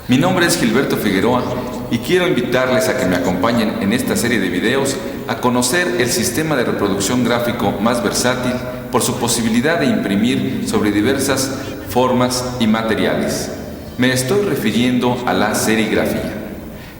Mi nombre es Gilberto Figueroa y quiero invitarles a que me acompañen en esta serie de videos a conocer el sistema de reproducción gráfico más versátil por su posibilidad de imprimir sobre diversas formas y materiales. Me estoy refiriendo a la serigrafía.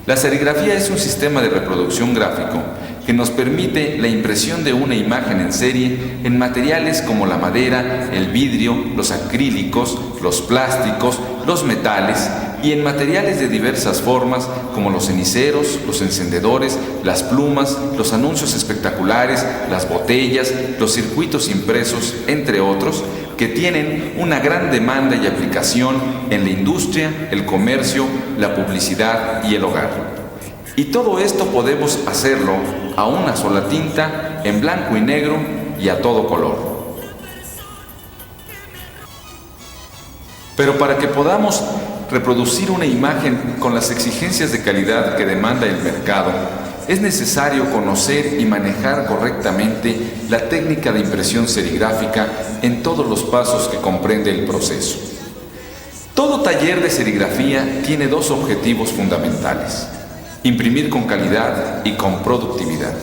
La serigrafía es un sistema de reproducción gráfico que nos permite la impresión de una imagen en serie en materiales como la madera, el vidrio, los acrílicos, los plásticos, los metales y en materiales de diversas formas como los ceniceros, los encendedores, las plumas, los anuncios espectaculares, las botellas, los circuitos impresos, entre otros, que tienen una gran demanda y aplicación en la industria, el comercio, la publicidad y el hogar. Y todo esto podemos hacerlo a una sola tinta, en blanco y negro y a todo color. Pero para que podamos reproducir una imagen con las exigencias de calidad que demanda el mercado, es necesario conocer y manejar correctamente la técnica de impresión serigráfica en todos los pasos que comprende el proceso. Todo taller de serigrafía tiene dos objetivos fundamentales: imprimir con calidad y con productividad,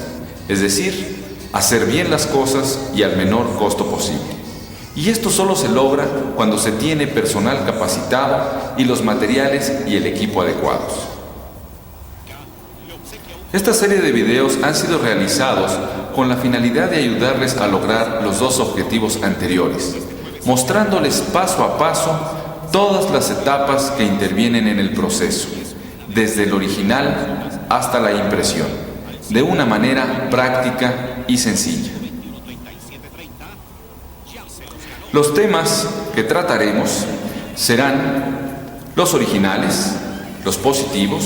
es decir, hacer bien las cosas y al menor costo posible. Y esto solo se logra cuando se tiene personal capacitado y los materiales y el equipo adecuados. Esta serie de videos han sido realizados con la finalidad de ayudarles a lograr los dos objetivos anteriores, mostrándoles paso a paso todas las etapas que intervienen en el proceso, desde el original hasta la impresión, de una manera práctica y sencilla. Los temas que trataremos serán los originales, los positivos,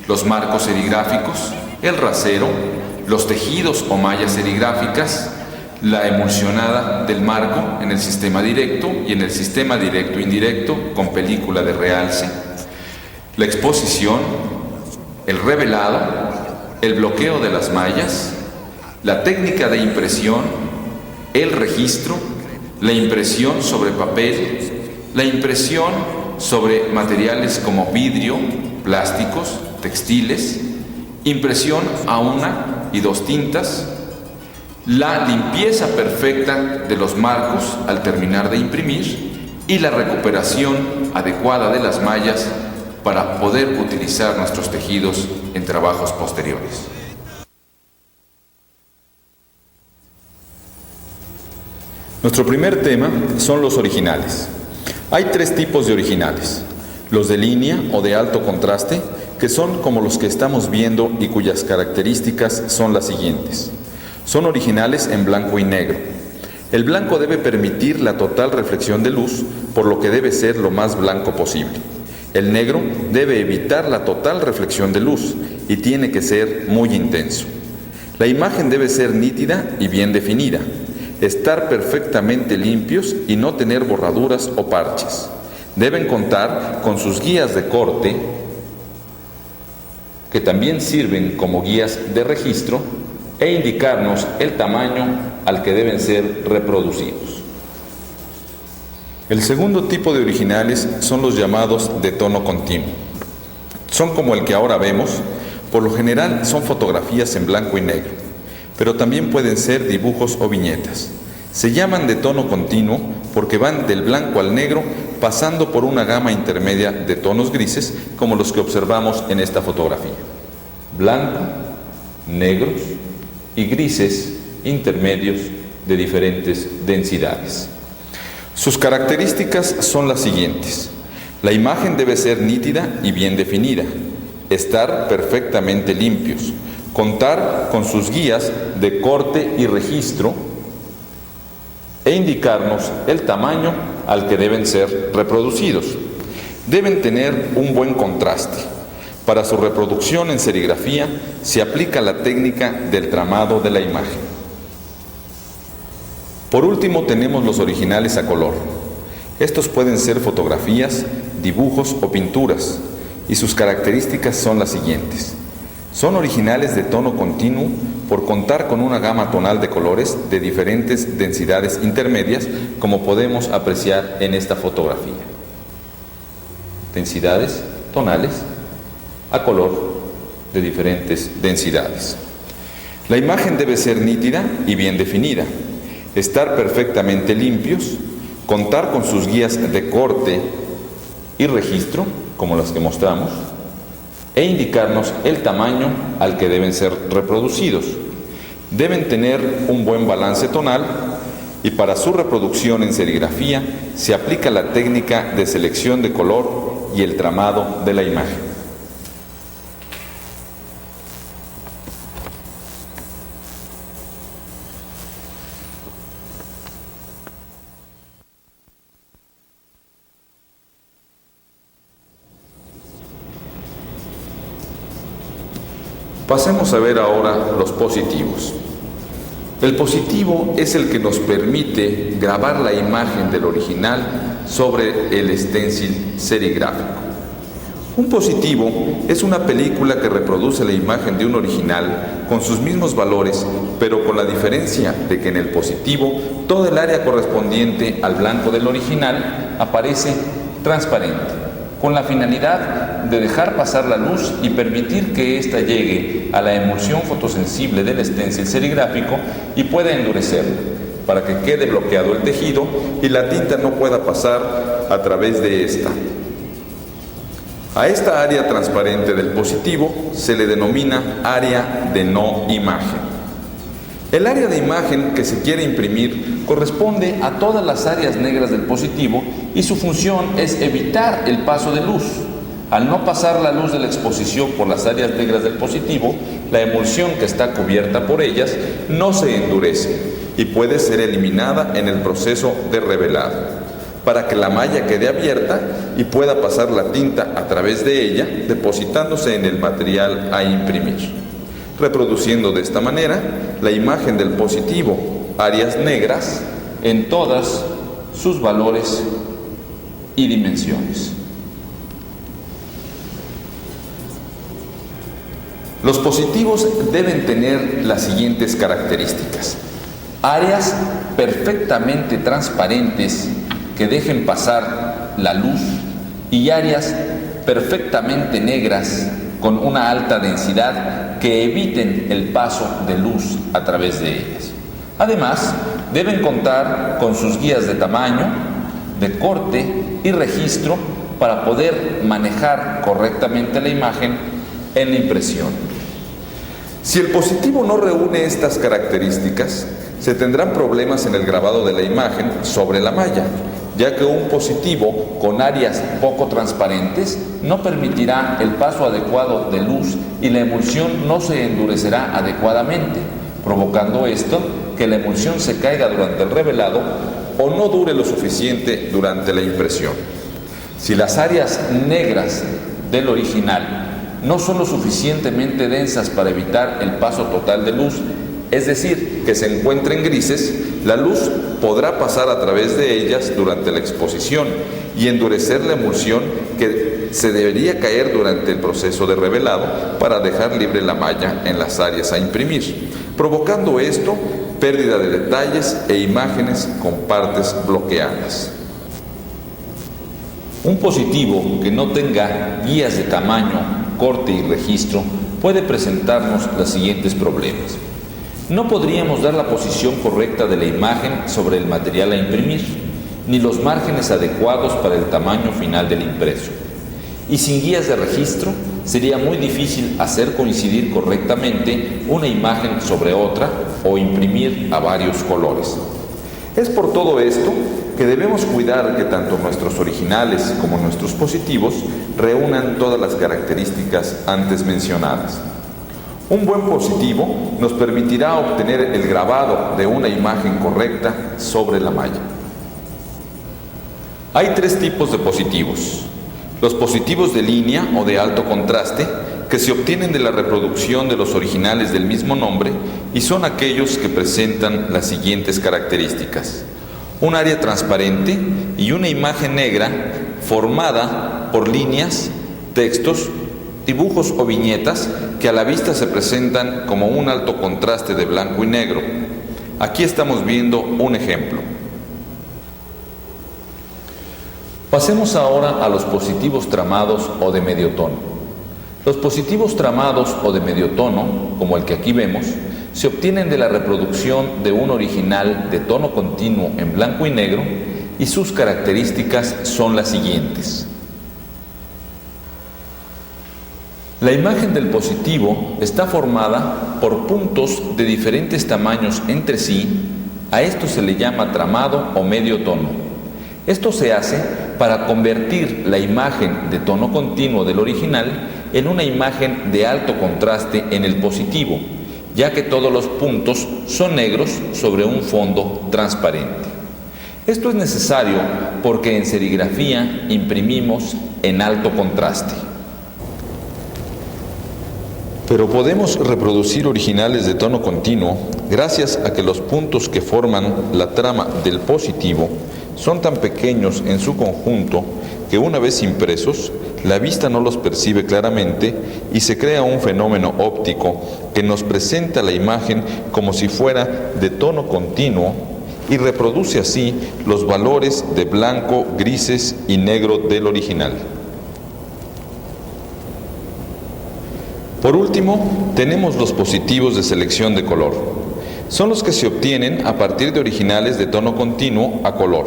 los marcos serigráficos, el rasero, los tejidos o mallas serigráficas, la emulsionada del marco en el sistema directo y en el sistema directo-indirecto con película de realce, la exposición, el revelado, el bloqueo de las mallas, la técnica de impresión, el registro, la impresión sobre papel, la impresión sobre materiales como vidrio, plásticos, textiles, impresión a una y dos tintas, la limpieza perfecta de los marcos al terminar de imprimir y la recuperación adecuada de las mallas para poder utilizar nuestros tejidos en trabajos posteriores. Nuestro primer tema son los originales. Hay tres tipos de originales: los de línea o de alto contraste, que son como los que estamos viendo y cuyas características son las siguientes. Son originales en blanco y negro. El blanco debe permitir la total reflexión de luz, por lo que debe ser lo más blanco posible. El negro debe evitar la total reflexión de luz y tiene que ser muy intenso. La imagen debe ser nítida y bien definida, estar perfectamente limpios y no tener borraduras o parches. Deben contar con sus guías de corte, que también sirven como guías de registro, e indicarnos el tamaño al que deben ser reproducidos. El segundo tipo de originales son los llamados de tono continuo. Son como el que ahora vemos. Por lo general son fotografías en blanco y negro, pero también pueden ser dibujos o viñetas. Se llaman de tono continuo porque van del blanco al negro, pasando por una gama intermedia de tonos grises, como los que observamos en esta fotografía: blanco, negros y grises intermedios de diferentes densidades. Sus características son las siguientes: la imagen debe ser nítida y bien definida, estar perfectamente limpios, contar con sus guías de corte y registro e indicarnos el tamaño al que deben ser reproducidos. Deben tener un buen contraste. Para su reproducción en serigrafía se aplica la técnica del tramado de la imagen. Por último tenemos los originales a color. Estos pueden ser fotografías, dibujos o pinturas, y sus características son las siguientes: son originales de tono continuo por contar con una gama tonal de colores de diferentes densidades intermedias, como podemos apreciar en esta fotografía. Densidades tonales a color de diferentes densidades. La imagen debe ser nítida y bien definida, estar perfectamente limpios, contar con sus guías de corte y registro, como las que mostramos, e indicarnos el tamaño al que deben ser reproducidos. Deben tener un buen balance tonal y para su reproducción en serigrafía se aplica la técnica de selección de color y el tramado de la imagen. Pasemos a ver ahora los positivos. El positivo es el que nos permite grabar la imagen del original sobre el stencil serigráfico. Un positivo es una película que reproduce la imagen de un original con sus mismos valores, pero con la diferencia de que en el positivo todo el área correspondiente al blanco del original aparece transparente, con la finalidad de dejar pasar la luz y permitir que ésta llegue a la emulsión fotosensible del stencil serigráfico y pueda endurecerla, para que quede bloqueado el tejido y la tinta no pueda pasar a través de esta. A esta área transparente del positivo se le denomina área de no imagen. El área de imagen que se quiere imprimir corresponde a todas las áreas negras del positivo y su función es evitar el paso de luz. Al no pasar la luz de la exposición por las áreas negras del positivo, la emulsión que está cubierta por ellas no se endurece y puede ser eliminada en el proceso de revelado, para que la malla quede abierta y pueda pasar la tinta a través de ella, depositándose en el material a imprimir, reproduciendo de esta manera la imagen del positivo, áreas negras, en todas sus valores y dimensiones. Los positivos deben tener las siguientes características: áreas perfectamente transparentes que dejen pasar la luz y áreas perfectamente negras con una alta densidad que eviten el paso de luz a través de ellas. Además, deben contar con sus guías de tamaño, de corte y registro para poder manejar correctamente la imagen en la impresión. Si el positivo no reúne estas características, se tendrán problemas en el grabado de la imagen sobre la malla, ya que un positivo con áreas poco transparentes no permitirá el paso adecuado de luz y la emulsión no se endurecerá adecuadamente, provocando esto que la emulsión se caiga durante el revelado o no dure lo suficiente durante la impresión. Si las áreas negras del original no son lo suficientemente densas para evitar el paso total de luz, es decir, que se encuentren grises, la luz podrá pasar a través de ellas durante la exposición y endurecer la emulsión que se debería caer durante el proceso de revelado para dejar libre la malla en las áreas a imprimir, provocando esto pérdida de detalles e imágenes con partes bloqueadas. Un positivo que no tenga guías de tamaño, corte y registro puede presentarnos los siguientes problemas. No podríamos dar la posición correcta de la imagen sobre el material a imprimir, ni los márgenes adecuados para el tamaño final del impreso. Y sin guías de registro, sería muy difícil hacer coincidir correctamente una imagen sobre otra o imprimir a varios colores. Es por todo esto que debemos cuidar que tanto nuestros originales como nuestros positivos reúnan todas las características antes mencionadas. Un buen positivo nos permitirá obtener el grabado de una imagen correcta sobre la malla. Hay tres tipos de positivos: los positivos de línea o de alto contraste, que se obtienen de la reproducción de los originales del mismo nombre y son aquellos que presentan las siguientes características: un área transparente y una imagen negra formada por líneas, textos, dibujos o viñetas que a la vista se presentan como un alto contraste de blanco y negro. Aquí estamos viendo un ejemplo. Pasemos ahora a los positivos tramados o de medio tono. Los positivos tramados o de medio tono, como el que aquí vemos, se obtienen de la reproducción de un original de tono continuo en blanco y negro y sus características son las siguientes. La imagen del positivo está formada por puntos de diferentes tamaños entre sí. A esto se le llama tramado o medio tono. Esto se hace para convertir la imagen de tono continuo del original en una imagen de alto contraste en el positivo, ya que todos los puntos son negros sobre un fondo transparente. Esto es necesario porque en serigrafía imprimimos en alto contraste. Pero podemos reproducir originales de tono continuo gracias a que los puntos que forman la trama del positivo son tan pequeños en su conjunto que una vez impresos, la vista no los percibe claramente y se crea un fenómeno óptico que nos presenta la imagen como si fuera de tono continuo y reproduce así los valores de blanco, grises y negro del original. Por último, tenemos los positivos de selección de color. Son los que se obtienen a partir de originales de tono continuo a color.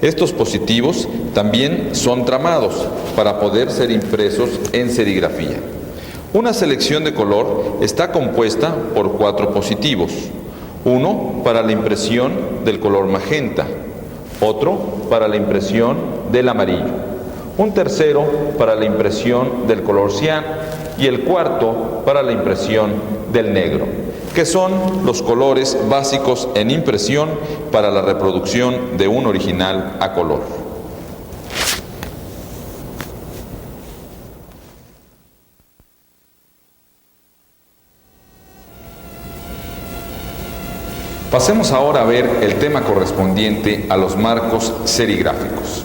Estos positivos también son tramados para poder ser impresos en serigrafía. Una selección de color está compuesta por 4 positivos. Uno para la impresión del color magenta, otro para la impresión del amarillo, un tercero para la impresión del color cian y el cuarto para la impresión del negro, que son los colores básicos en impresión para la reproducción de un original a color. Pasemos ahora a ver el tema correspondiente a los marcos serigráficos.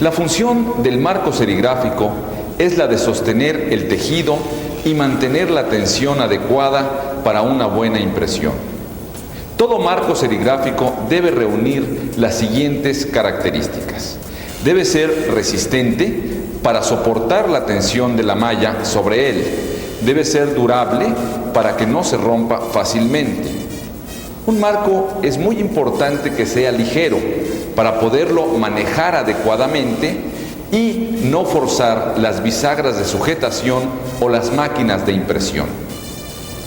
La función del marco serigráfico es la de sostener el tejido y mantener la tensión adecuada para una buena impresión. Todo marco serigráfico debe reunir las siguientes características. Debe ser resistente para soportar la tensión de la malla sobre él. Debe ser durable para que no se rompa fácilmente. Un marco es muy importante que sea ligero para poderlo manejar adecuadamente y no forzar las bisagras de sujetación o las máquinas de impresión.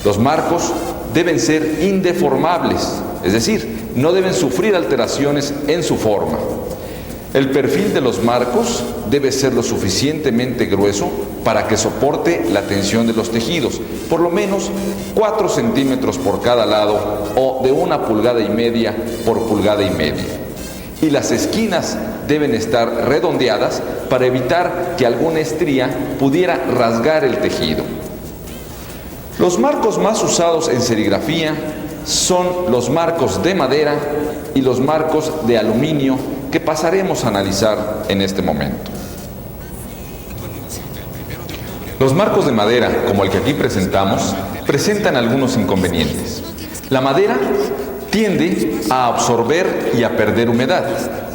Los marcos deben ser indeformables, es decir, no deben sufrir alteraciones en su forma. El perfil de los marcos debe ser lo suficientemente grueso para que soporte la tensión de los tejidos, por lo menos 4 centímetros por cada lado o de 1,5 pulgadas por 1,5 pulgadas. Y las esquinas deben estar redondeadas para evitar que alguna estría pudiera rasgar el tejido. Los marcos más usados en serigrafía son los marcos de madera y los marcos de aluminio que pasaremos a analizar en este momento. Los marcos de madera, como el que aquí presentamos, presentan algunos inconvenientes. La madera tiende a absorber y a perder humedad,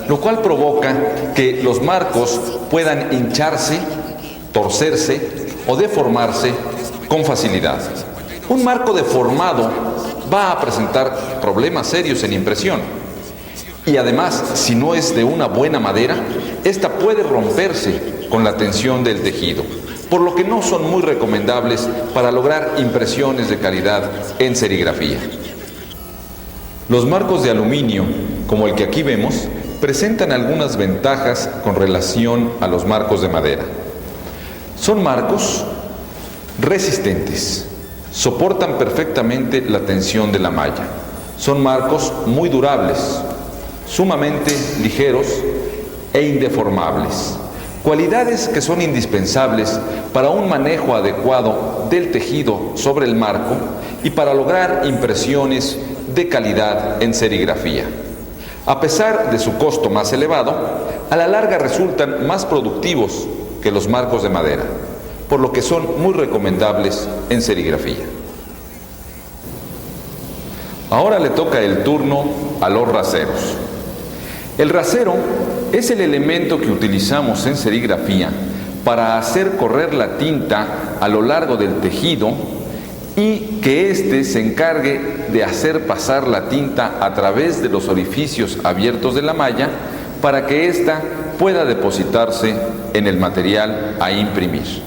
lo cual provoca que los marcos puedan hincharse, torcerse o deformarse con facilidad. Un marco deformado va a presentar problemas serios en impresión. Y además, si no es de una buena madera, esta puede romperse con la tensión del tejido, por lo que no son muy recomendables para lograr impresiones de calidad en serigrafía. Los marcos de aluminio, como el que aquí vemos, presentan algunas ventajas con relación a los marcos de madera. Son marcos resistentes, soportan perfectamente la tensión de la malla. Son marcos muy durables, sumamente ligeros e indeformables. Cualidades que son indispensables para un manejo adecuado del tejido sobre el marco y para lograr impresiones de calidad en serigrafía. A pesar de su costo más elevado, a la larga resultan más productivos que los marcos de madera, por lo que son muy recomendables en serigrafía. Ahora le toca el turno a los raseros. El rasero es el elemento que utilizamos en serigrafía para hacer correr la tinta a lo largo del tejido y que éste se encargue de hacer pasar la tinta a través de los orificios abiertos de la malla para que ésta pueda depositarse en el material a imprimir.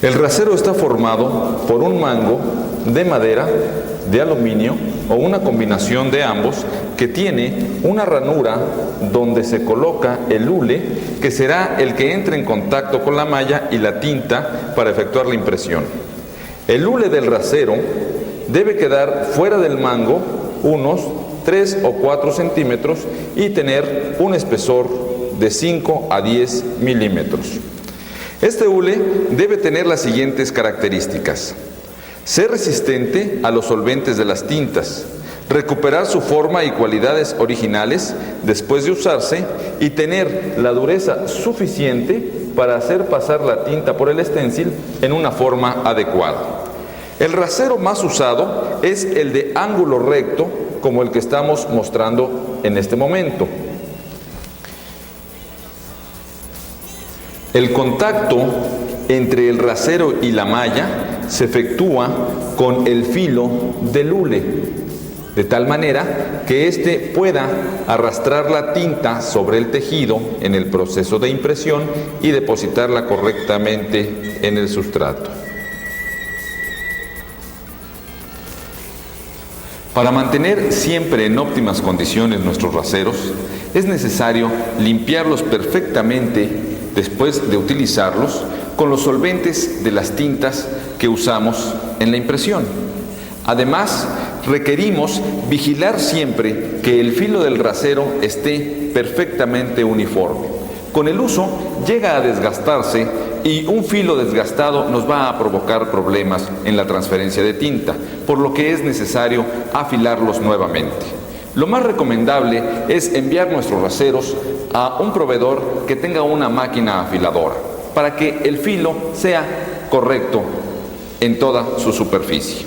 El rasero está formado por un mango de madera, de aluminio o una combinación de ambos que tiene una ranura donde se coloca el hule que será el que entre en contacto con la malla y la tinta para efectuar la impresión. El hule del rasero debe quedar fuera del mango unos 3 o 4 centímetros y tener un espesor de 5 a 10 milímetros. Este hule debe tener las siguientes características: ser resistente a los solventes de las tintas, recuperar su forma y cualidades originales después de usarse y tener la dureza suficiente para hacer pasar la tinta por el stencil en una forma adecuada. El rasero más usado es el de ángulo recto, como el que estamos mostrando en este momento. El contacto entre el rasero y la malla se efectúa con el filo del hule, de tal manera que éste pueda arrastrar la tinta sobre el tejido en el proceso de impresión y depositarla correctamente en el sustrato. Para mantener siempre en óptimas condiciones nuestros raseros, es necesario limpiarlos perfectamente después de utilizarlos con los solventes de las tintas que usamos en la impresión. Además, requerimos vigilar siempre que el filo del rasero esté perfectamente uniforme. Con el uso llega a desgastarse y un filo desgastado nos va a provocar problemas en la transferencia de tinta, por lo que es necesario afilarlos nuevamente. Lo más recomendable es enviar nuestros raseros a un proveedor que tenga una máquina afiladora para que el filo sea correcto en toda su superficie.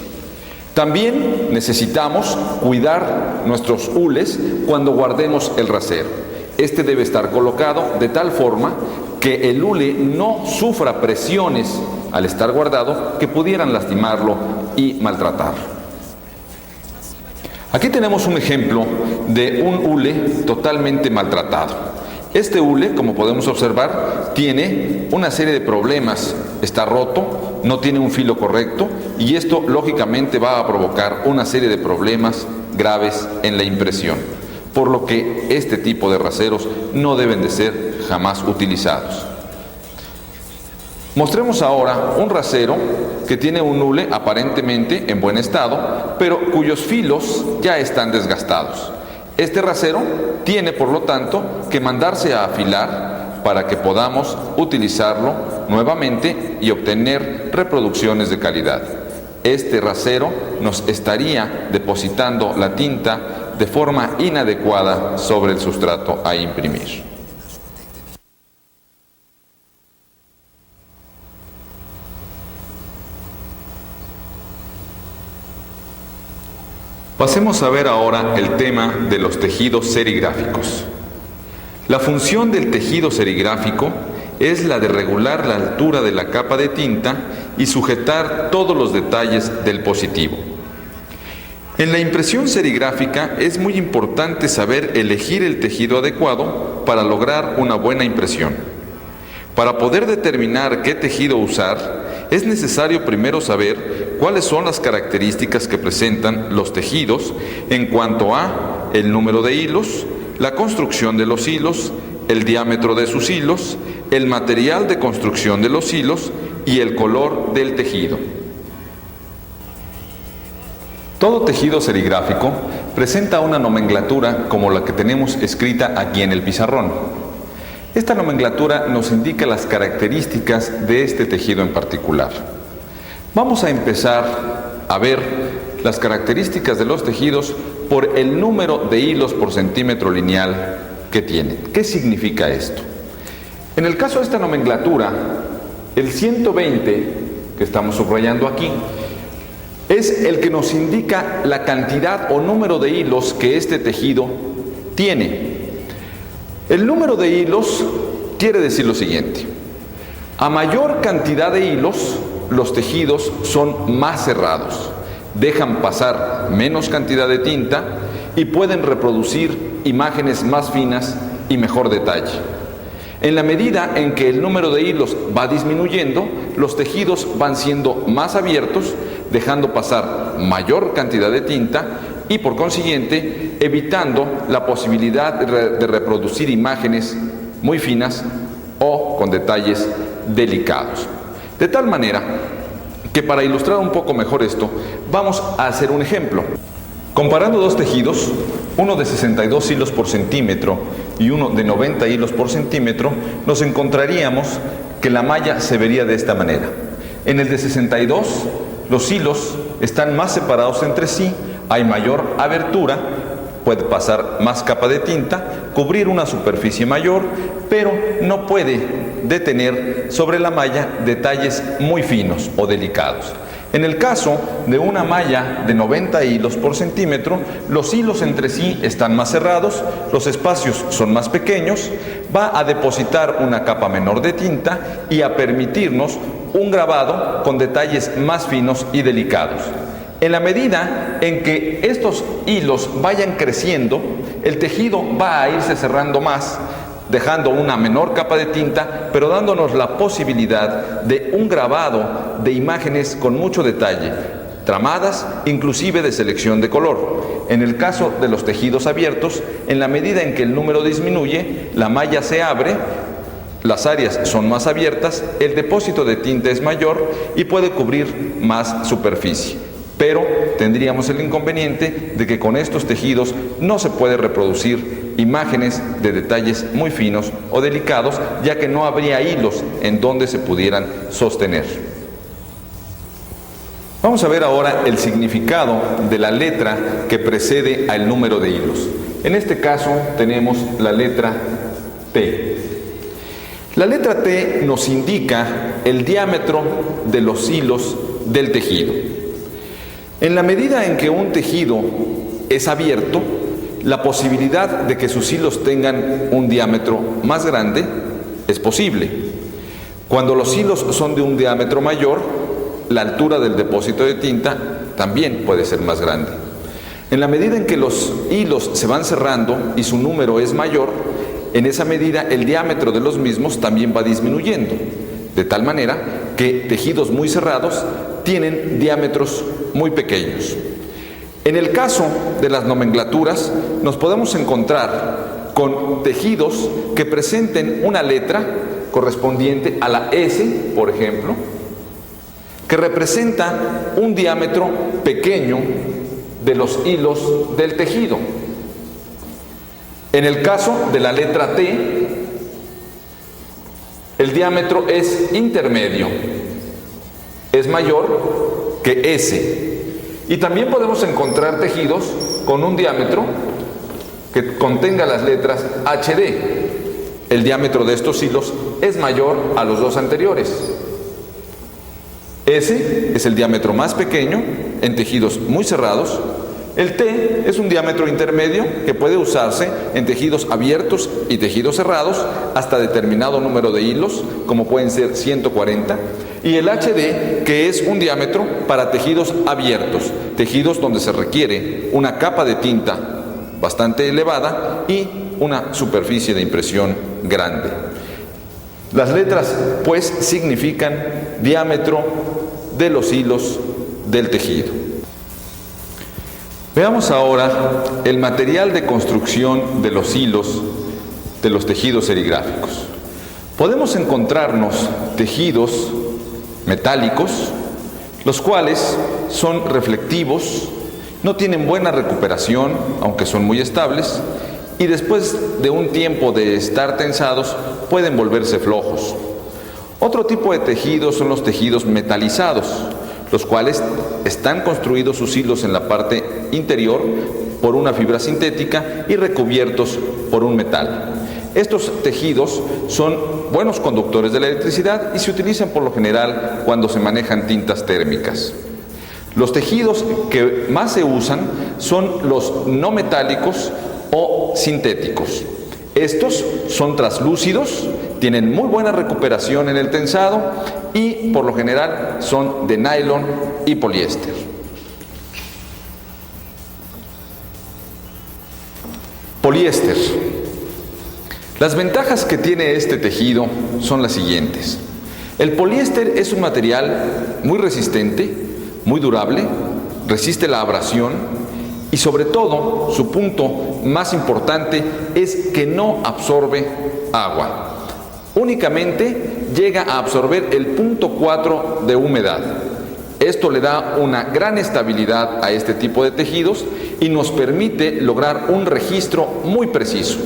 También necesitamos cuidar nuestros hules cuando guardemos el rasero. Este debe estar colocado de tal forma que el hule no sufra presiones al estar guardado que pudieran lastimarlo y maltratarlo. Aquí tenemos un ejemplo de un hule totalmente maltratado. Este hule, como podemos observar, tiene una serie de problemas. Está roto, no tiene un filo correcto y esto lógicamente va a provocar una serie de problemas graves en la impresión, por lo que este tipo de raseros no deben de ser jamás utilizados. Mostremos ahora un rasero que tiene un hule aparentemente en buen estado, pero cuyos filos ya están desgastados. Este rasero tiene, por lo tanto, que mandarse a afilar para que podamos utilizarlo nuevamente y obtener reproducciones de calidad. Este rasero nos estaría depositando la tinta de forma inadecuada sobre el sustrato a imprimir. Pasemos a ver ahora el tema de los tejidos serigráficos. La función del tejido serigráfico es la de regular la altura de la capa de tinta y sujetar todos los detalles del positivo. En la impresión serigráfica es muy importante saber elegir el tejido adecuado para lograr una buena impresión. Para poder determinar qué tejido usar, es necesario primero saber cuáles son las características que presentan los tejidos en cuanto a el número de hilos, la construcción de los hilos, el diámetro de sus hilos, el material de construcción de los hilos y el color del tejido. Todo tejido serigráfico presenta una nomenclatura como la que tenemos escrita aquí en el pizarrón. Esta nomenclatura nos indica las características de este tejido en particular. Vamos a empezar a ver las características de los tejidos por el número de hilos por centímetro lineal que tienen. ¿Qué significa esto? En el caso de esta nomenclatura, el 120, que estamos subrayando aquí, es el que nos indica la cantidad o número de hilos que este tejido tiene. El número de hilos quiere decir lo siguiente: a mayor cantidad de hilos, los tejidos son más cerrados, dejan pasar menos cantidad de tinta y pueden reproducir imágenes más finas y mejor detalle. En la medida en que el número de hilos va disminuyendo, los tejidos van siendo más abiertos, dejando pasar mayor cantidad de tinta y por consiguiente evitando la posibilidad de reproducir imágenes muy finas o con detalles delicados. De tal manera que, para ilustrar un poco mejor esto, vamos a hacer un ejemplo. Comparando dos tejidos, uno de 62 hilos por centímetro y uno de 90 hilos por centímetro, nos encontraríamos que la malla se vería de esta manera. En el de 62, los hilos están más separados entre sí, hay mayor abertura, puede pasar más capa de tinta, cubrir una superficie mayor, pero no puede detener sobre la malla detalles muy finos o delicados. En el caso de una malla de 90 hilos por centímetro, los hilos entre sí están más cerrados, los espacios son más pequeños, va a depositar una capa menor de tinta y a permitirnos un grabado con detalles más finos y delicados. En la medida en que estos hilos vayan creciendo, el tejido va a irse cerrando más, dejando una menor capa de tinta, pero dándonos la posibilidad de un grabado de imágenes con mucho detalle, tramadas, inclusive de selección de color. En el caso de los tejidos abiertos, en la medida en que el número disminuye, la malla se abre, las áreas son más abiertas, el depósito de tinta es mayor y puede cubrir más superficie. Pero tendríamos el inconveniente de que con estos tejidos no se puede reproducir imágenes de detalles muy finos o delicados, ya que no habría hilos en donde se pudieran sostener. Vamos a ver ahora el significado de la letra que precede al número de hilos. En este caso tenemos la letra T. La letra T nos indica el diámetro de los hilos del tejido. En la medida en que un tejido es abierto, la posibilidad de que sus hilos tengan un diámetro más grande es posible. Cuando los hilos son de un diámetro mayor, la altura del depósito de tinta también puede ser más grande. En la medida en que los hilos se van cerrando y su número es mayor, en esa medida el diámetro de los mismos también va disminuyendo, de tal manera que tejidos muy cerrados tienen diámetros muy pequeños. En el caso de las nomenclaturas, nos podemos encontrar con tejidos que presenten una letra correspondiente a la S, por ejemplo, que representa un diámetro pequeño de los hilos del tejido. En el caso de la letra T, el diámetro es intermedio, es mayor que S. Y también podemos encontrar tejidos con un diámetro que contenga las letras HD. El diámetro de estos hilos es mayor a los dos anteriores. S es el diámetro más pequeño en tejidos muy cerrados. El T es un diámetro intermedio que puede usarse en tejidos abiertos y tejidos cerrados hasta determinado número de hilos, como pueden ser 140. Y el HD, que es un diámetro para tejidos abiertos, tejidos donde se requiere una capa de tinta bastante elevada y una superficie de impresión grande. Las letras, pues, significan diámetro de los hilos del tejido. Veamos ahora el material de construcción de los hilos de los tejidos serigráficos. Podemos encontrarnos tejidos metálicos, los cuales son reflectivos, no tienen buena recuperación, aunque son muy estables, y después de un tiempo de estar tensados pueden volverse flojos. Otro tipo de tejidos son los tejidos metalizados, los cuales están construidos sus hilos en la parte interior por una fibra sintética y recubiertos por un metal. Estos tejidos son buenos conductores de la electricidad y se utilizan por lo general cuando se manejan tintas térmicas. Los tejidos que más se usan son los no metálicos o o sintéticos. Estos son translúcidos, tienen muy buena recuperación en el tensado y por lo general son de nylon y poliéster. Poliéster. Las ventajas que tiene este tejido son las siguientes. El poliéster es un material muy resistente, muy durable, resiste la abrasión y sobre todo, su punto más importante es que no absorbe agua. Únicamente llega a absorber el 0.4 de humedad. Esto le da una gran estabilidad a este tipo de tejidos y nos permite lograr un registro muy preciso,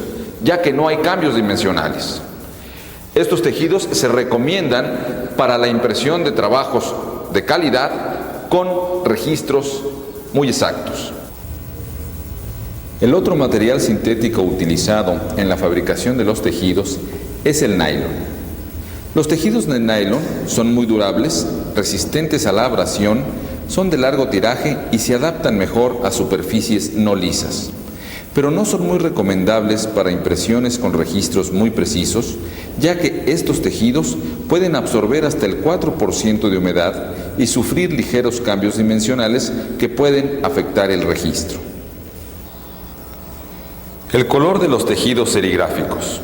ya que no hay cambios dimensionales. Estos tejidos se recomiendan para la impresión de trabajos de calidad con registros muy exactos. El otro material sintético utilizado en la fabricación de los tejidos es el nylon. Los tejidos de nylon son muy durables, resistentes a la abrasión, son de largo tiraje y se adaptan mejor a superficies no lisas. Pero no son muy recomendables para impresiones con registros muy precisos, ya que estos tejidos pueden absorber hasta el 4% de humedad y sufrir ligeros cambios dimensionales que pueden afectar el registro. El color de los tejidos serigráficos.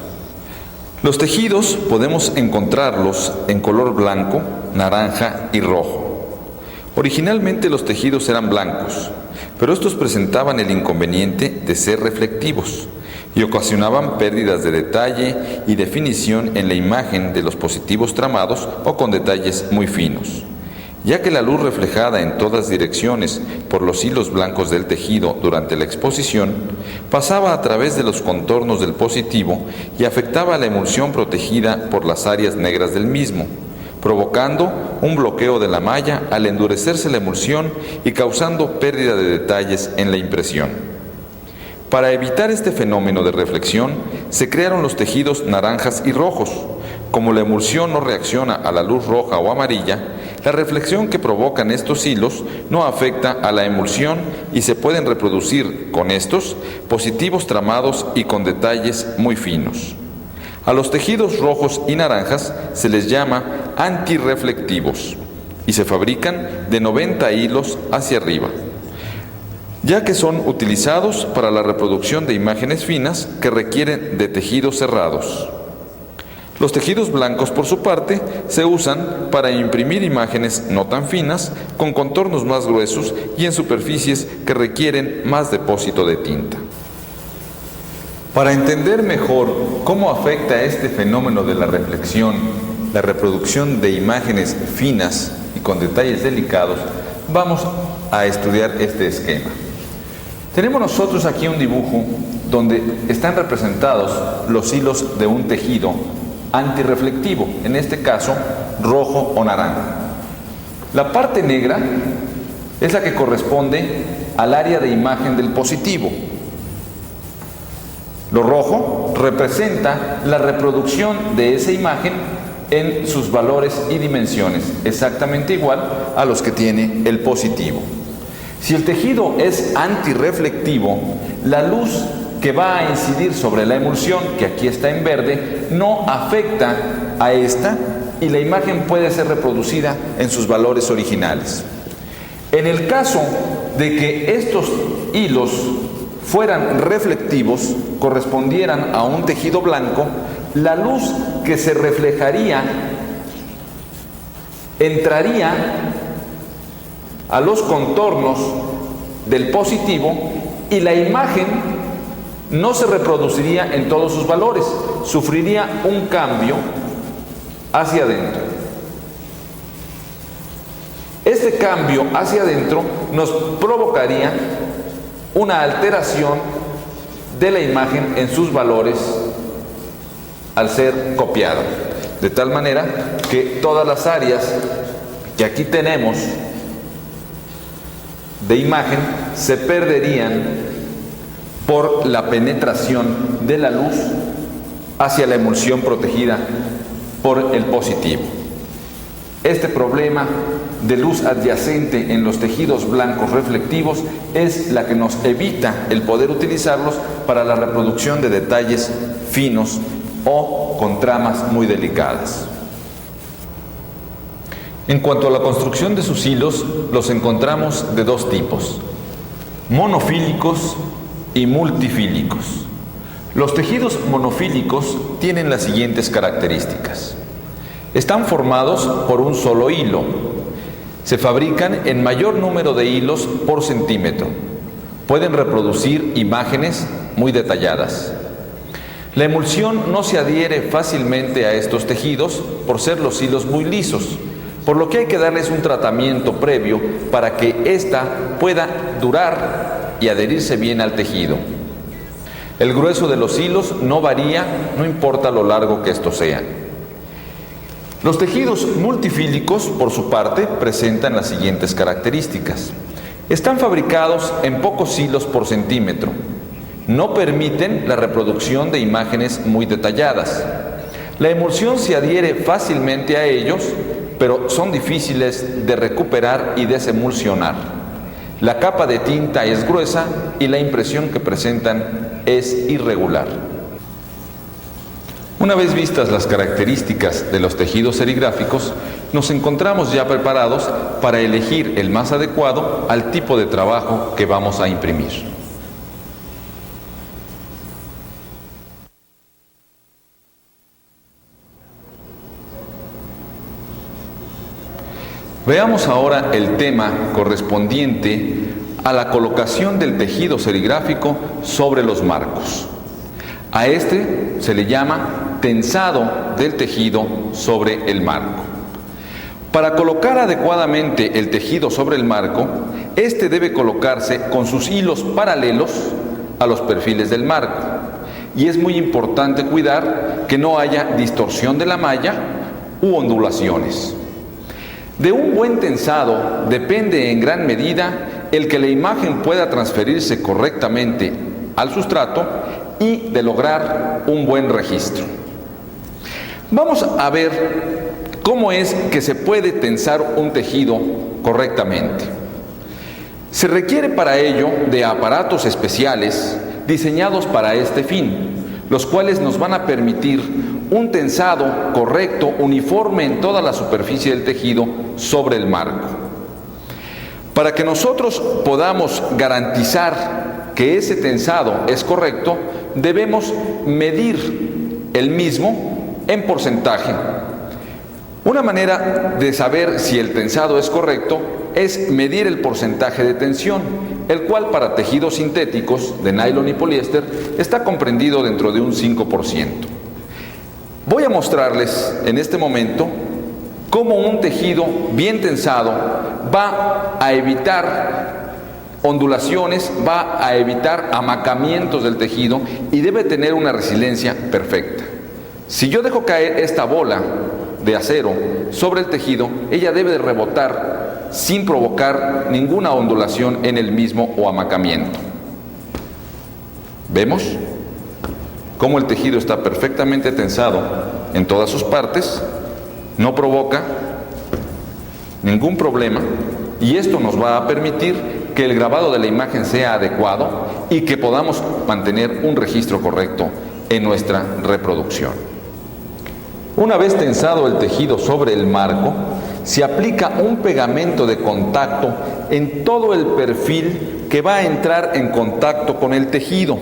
Los tejidos podemos encontrarlos en color blanco, naranja y rojo. Originalmente los tejidos eran blancos, pero estos presentaban el inconveniente de ser reflectivos y ocasionaban pérdidas de detalle y definición en la imagen de los positivos tramados o con detalles muy finos, ya que la luz reflejada en todas direcciones por los hilos blancos del tejido durante la exposición pasaba a través de los contornos del positivo y afectaba la emulsión protegida por las áreas negras del mismo, provocando un bloqueo de la malla al endurecerse la emulsión y causando pérdida de detalles en la impresión. Para evitar este fenómeno de reflexión, se crearon los tejidos naranjas y rojos. Como la emulsión no reacciona a la luz roja o amarilla, la reflexión que provocan estos hilos no afecta a la emulsión y se pueden reproducir con estos positivos tramados y con detalles muy finos. A los tejidos rojos y naranjas se les llama antirreflectivos y se fabrican de 90 hilos hacia arriba, ya que son utilizados para la reproducción de imágenes finas que requieren de tejidos cerrados. Los tejidos blancos, por su parte, se usan para imprimir imágenes no tan finas, con contornos más gruesos y en superficies que requieren más depósito de tinta. Para entender mejor cómo afecta este fenómeno de la reflexión, la reproducción de imágenes finas y con detalles delicados, vamos a estudiar este esquema. Tenemos nosotros aquí un dibujo donde están representados los hilos de un tejido antirreflectivo, en este caso rojo o naranja. La parte negra es la que corresponde al área de imagen del positivo. Lo rojo representa la reproducción de esa imagen en sus valores y dimensiones, exactamente igual a los que tiene el positivo. Si el tejido es antirreflectivo, la luz que va a incidir sobre la emulsión, que aquí está en verde, no afecta a esta y la imagen puede ser reproducida en sus valores originales. En el caso de que estos hilos fueran reflectivos, correspondieran a un tejido blanco, la luz que se reflejaría entraría a los contornos del positivo y la imagen no se reproduciría en todos sus valores, sufriría un cambio hacia adentro. Este cambio hacia adentro nos provocaría una alteración de la imagen en sus valores al ser copiada, de tal manera que todas las áreas que aquí tenemos de imagen se perderían por la penetración de la luz hacia la emulsión protegida por el positivo. Este problema de luz adyacente en los tejidos blancos reflectivos es la que nos evita el poder utilizarlos para la reproducción de detalles finos o con tramas muy delicadas. En cuanto a la construcción de sus hilos, los encontramos de dos tipos: monofílicos y multifílicos. Los tejidos monofílicos tienen las siguientes características. Están formados por un solo hilo. Se fabrican en mayor número de hilos por centímetro. Pueden reproducir imágenes muy detalladas. La emulsión no se adhiere fácilmente a estos tejidos por ser los hilos muy lisos, por lo que hay que darles un tratamiento previo para que ésta pueda durar y adherirse bien al tejido. El grueso de los hilos no varía, no importa lo largo que estos sean. Los tejidos multifílicos, por su parte, presentan las siguientes características. Están fabricados en pocos hilos por centímetro. No permiten la reproducción de imágenes muy detalladas. La emulsión se adhiere fácilmente a ellos, pero son difíciles de recuperar y desemulsionar. La capa de tinta es gruesa y la impresión que presentan es irregular. Una vez vistas las características de los tejidos serigráficos, nos encontramos ya preparados para elegir el más adecuado al tipo de trabajo que vamos a imprimir. Veamos ahora el tema correspondiente a la colocación del tejido serigráfico sobre los marcos. A este se le llama tensado del tejido sobre el marco. Para colocar adecuadamente el tejido sobre el marco, este debe colocarse con sus hilos paralelos a los perfiles del marco. Y es muy importante cuidar que no haya distorsión de la malla u ondulaciones. De un buen tensado depende en gran medida el que la imagen pueda transferirse correctamente al sustrato y de lograr un buen registro. Vamos a ver cómo es que se puede tensar un tejido correctamente. Se requiere para ello de aparatos especiales diseñados para este fin, los cuales nos van a permitir un tensado correcto, uniforme en toda la superficie del tejido sobre el marco. Para que nosotros podamos garantizar que ese tensado es correcto, debemos medir el mismo en porcentaje. Una manera de saber si el tensado es correcto es medir el porcentaje de tensión, el cual para tejidos sintéticos de nylon y poliéster está comprendido dentro de un 5%. Voy a mostrarles en este momento cómo un tejido bien tensado va a evitar ondulaciones, va a evitar amacamientos del tejido y debe tener una resiliencia perfecta. Si yo dejo caer esta bola de acero sobre el tejido, ella debe de rebotar sin provocar ninguna ondulación en el mismo o amacamiento. ¿Vemos cómo el tejido está perfectamente tensado en todas sus partes? No provoca ningún problema y esto nos va a permitir que el grabado de la imagen sea adecuado y que podamos mantener un registro correcto en nuestra reproducción. Una vez tensado el tejido sobre el marco, se aplica un pegamento de contacto en todo el perfil que va a entrar en contacto con el tejido,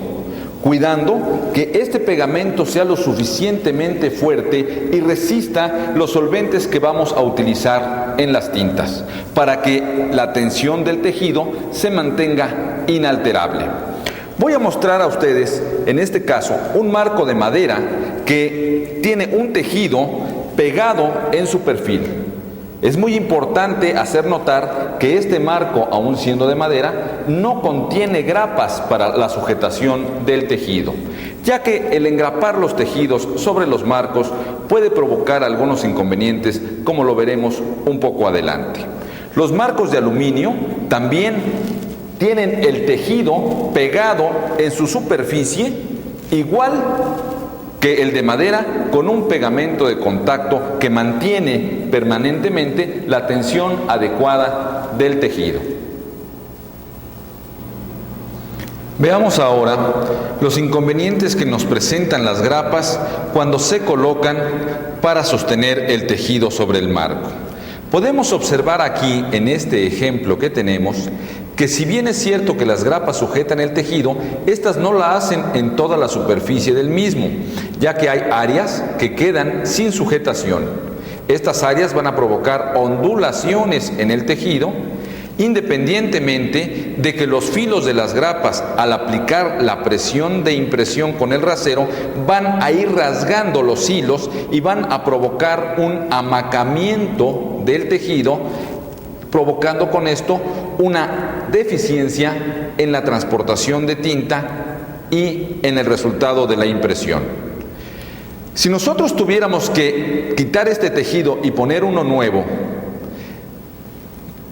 cuidando que este pegamento sea lo suficientemente fuerte y resista los solventes que vamos a utilizar en las tintas, para que la tensión del tejido se mantenga inalterable. Voy a mostrar a ustedes, en este caso, un marco de madera que tiene un tejido pegado en su perfil. Es muy importante hacer notar que este marco, aun siendo de madera, no contiene grapas para la sujetación del tejido, ya que el engrapar los tejidos sobre los marcos puede provocar algunos inconvenientes, como lo veremos un poco adelante. Los marcos de aluminio también tienen el tejido pegado en su superficie, igual que el de madera con un pegamento de contacto que mantiene permanentemente la tensión adecuada del tejido. Veamos ahora los inconvenientes que nos presentan las grapas cuando se colocan para sostener el tejido sobre el marco. Podemos observar aquí, en este ejemplo que tenemos, que si bien es cierto que las grapas sujetan el tejido, estas no la hacen en toda la superficie del mismo, ya que hay áreas que quedan sin sujetación. Estas áreas van a provocar ondulaciones en el tejido, independientemente de que los filos de las grapas, al aplicar la presión de impresión con el rasero, van a ir rasgando los hilos y van a provocar un amacamiento del tejido, provocando con esto una deficiencia en la transportación de tinta y en el resultado de la impresión. Si nosotros tuviéramos que quitar este tejido y poner uno nuevo,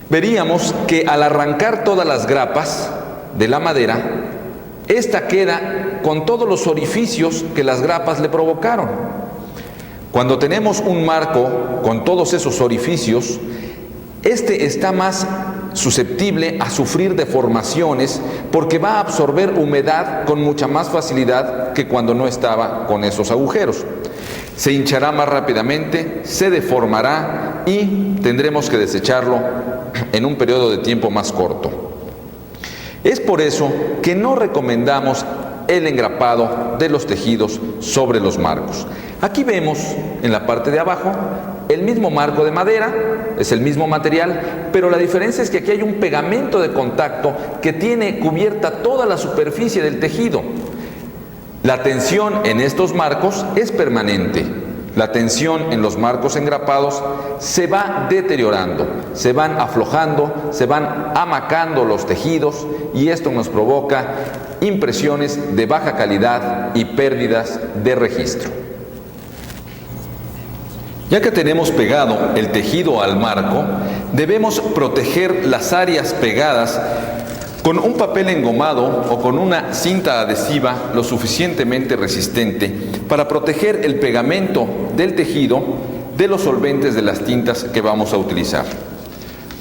veríamos que al arrancar todas las grapas de la madera, esta queda con todos los orificios que las grapas le provocaron. Cuando tenemos un marco con todos esos orificios, este está más susceptible a sufrir deformaciones porque va a absorber humedad con mucha más facilidad que cuando no estaba con esos agujeros. Se hinchará más rápidamente, se deformará y tendremos que desecharlo en un periodo de tiempo más corto. Es por eso que no recomendamos el engrapado de los tejidos sobre los marcos. Aquí vemos en la parte de abajo el mismo marco de madera, es el mismo material, pero la diferencia es que aquí hay un pegamento de contacto que tiene cubierta toda la superficie del tejido. La tensión en estos marcos es permanente. La tensión en los marcos engrapados se va deteriorando, se van aflojando, se van amacando los tejidos y esto nos provoca impresiones de baja calidad y pérdidas de registro. Ya que tenemos pegado el tejido al marco, debemos proteger las áreas pegadas con un papel engomado o con una cinta adhesiva lo suficientemente resistente para proteger el pegamento del tejido de los solventes de las tintas que vamos a utilizar.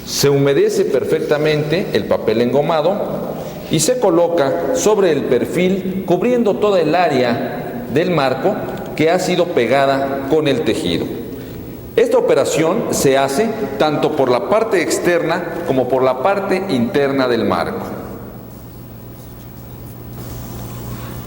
Se humedece perfectamente el papel engomado y se coloca sobre el perfil cubriendo toda el área del marco que ha sido pegada con el tejido. Esta operación se hace tanto por la parte externa como por la parte interna del marco.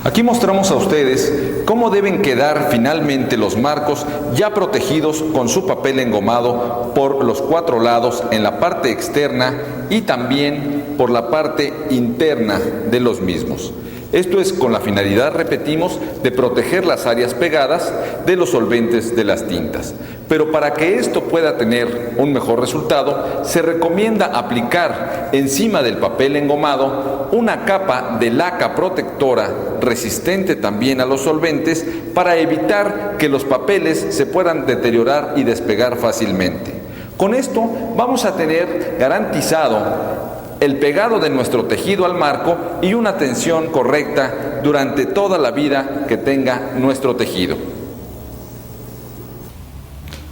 Aquí mostramos a ustedes cómo deben quedar finalmente los marcos ya protegidos con su papel engomado por los 4 lados en la parte externa y también por la parte interna de los mismos. Esto es con la finalidad, repetimos, de proteger las áreas pegadas de los solventes de las tintas. Pero para que esto pueda tener un mejor resultado, se recomienda aplicar encima del papel engomado una capa de laca protectora resistente también a los solventes para evitar que los papeles se puedan deteriorar y despegar fácilmente. Con esto vamos a tener garantizado el pegado de nuestro tejido al marco y una tensión correcta durante toda la vida que tenga nuestro tejido.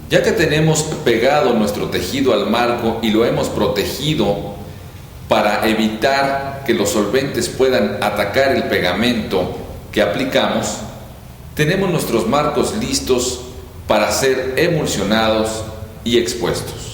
Ya que tenemos pegado nuestro tejido al marco y lo hemos protegido para evitar que los solventes puedan atacar el pegamento que aplicamos, tenemos nuestros marcos listos para ser emulsionados y expuestos.